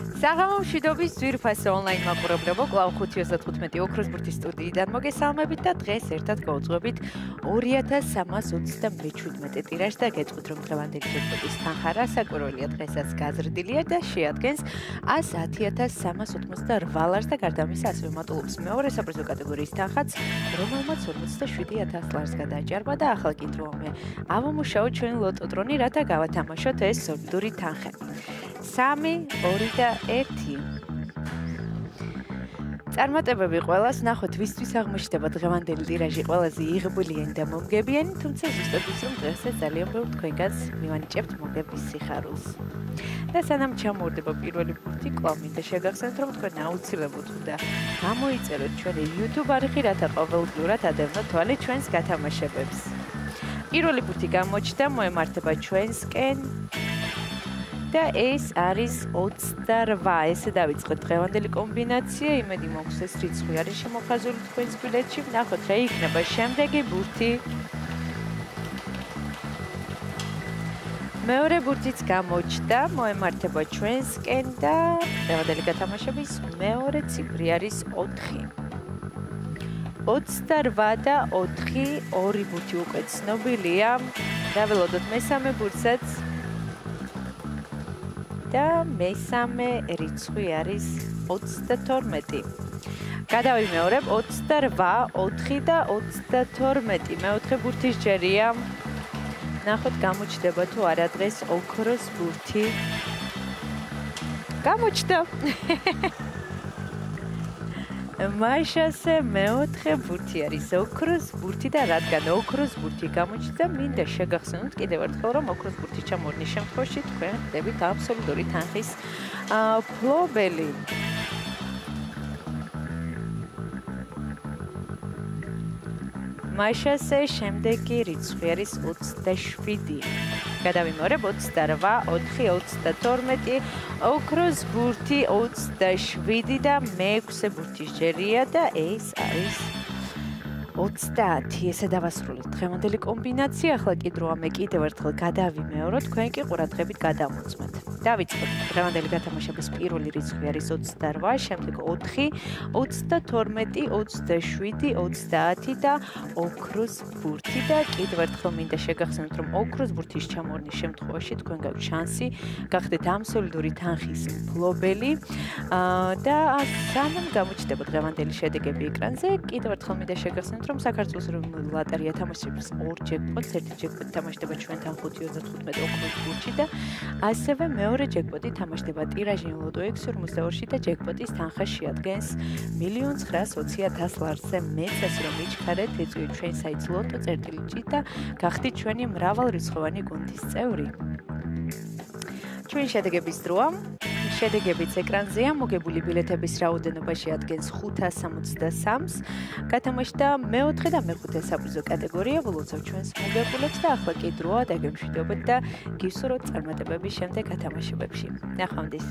საღამო მშვიდობის ძვირფასო ონლაინ მაყურებლებო, კვლავ 5:15 ოქროს ბურთის სტუდიიდან მოგესალმებით და დღეს ერთად გავუძღვებით 2327 ტირაჟს და გეტყვით, რომ დღევანდელი ჯეკპოტის თანხა რასაკვირველია დღესაც გაზრდილია და შეადგენს 110,388 ლარს და გარდა ამისა ასევე მატულობს მეორე საპრიზო კატეგორიის თანხაც, რომელმაც 47,000 ლარს გადააჭარბა და ახლა კითხავ ავამუშაოთ ჩვენი ლოტოტრონი, რათა გავათამაშოთ ეს სოლიდური თანხები. 3, 2 და 1. წარმატებები ყველას, ნახოთ ვისთვის აღმოჩნდება დღევანდელი ტირაჟი ყველაზე იღბლიანი და მომგებიანი, თუმცა ზუსტად ის რომ დღესაც ძალიან ბევრ თქვენგანს მივანიჭებთ მოგების სიხარულს. და სანამ ჩამოვარდება პირველი ბურთი, კვლავ მინდა შეგახსენოთ, რომ თქვენ აუცილებლად უნდა გამოიწეროთ ჩვენი YouTube არხი, რათა ყოველდღიურად ადევნოთ თვალე ჩვენს გათამაშებებს. პირველი ბურთი გამოჩნდა, მოემართება ჩვენსკენ. და ეს არის 28. ესე დავიწყოთ დღევანდელი კომბინაცია, იმედი მოგცეს რიცხვი არის შემოხაზული თქვენს ბილეთში. ნახოთ რა იქნება შემდეგი ბურთი. მეორე ბურთიც გამოჩნდა, მოემართება ჩვენსკენ და დღევანდელი გათამაშების მეორე ციფრი არის 4. 28 და 4, ორი ბურთი უკვე ცნობილია. დაველოდოთ მესამე ბურთსაც. და მესამე რიცხვი არის 32. გადავიმეორებ 28, 4 და 32. მეოთხე ბურთის ჯერია. ნახოთ გამოჩნდება თუ არა დღეს ოქროს ბურთი. გამოჩნდა. მაშასე მეოთხე ბურთი არის ოქროს ბურთი და რადგან ოქროს ბურთი გამოჩნდა, მინდა შეგახსენოთ კიდევ ერთხელ, რომ ოქროს ბურთი ჩამორნის შემთხვევაში თქვენ ხდებით აბსოლუტური თანხის ფლობელი. მაშასე შემდეგი რიცხვი არის 27. გადავიმეორებ 28, 4, 32, ოქროს ბურთი 27 და მეექვსე ბურთის ჯერია და ეს არის 30. ესე დავასრულეთ დღევანდელი კომბინაცია. ახლა კიდევ კიდევ ერთხელ გადავიმეორო, თქვენ კი ყურადღებით გადამოწმეთ. დავიწყოთ დღევანდელი გათამაშების პირველი რიცხვი არის 28, შემდეგ 4, 32, 27, 30 და ოქროს ბურთი და კიდევ ერთხელ მინდა შეგახსენოთ, რომ ოქროს ბურთის ჩამორნის შემთხვევაში თქვენ გაქვთ შანსი გახდეთ აბსოლუტური თანხის მფლობელი და სანამ გამოჩნდება დღევანდელი შედეგები ეკრანზე, კიდევ ერთხელ მინდა შეგახსენოთ, რომ საქართველოს ეროვნული ლოტარია თამაშობს 2 ჯეკპოტს, ერთი ჯეკპოტი თამაშდება ჩვენთან 5.35 ოქროს ბურთში და ასევე მეორე ჯეკპოტი თამაშდება ტირაჟი ლოტო X42 და ჯეკპოტის თანხა შეადგენს 1,920,000 ლარზე. მეც ასე რომ მიჩქარეთ, ეწვიეთ ჩვენ საიტს lotto.gt და გახდით ჩვენი მრავალრიცხოვანი გუნდის წევრი. ჩვენი შედეგების დროა. შედეგებიც ეკრანზეა. მოგებული ბილეთების რაოდენობა შეადგენს 563-ს. გათამაშდა მეოთხე და მეხუთე საპრიზო კატეგორია. ვლოცავ ჩვენს მოგებულებს და ახლა კი დროა დაგემშვიდობოთ და გისურვებთ წარმატებების შემდეგ გათამაშებებში. ნახვამდის.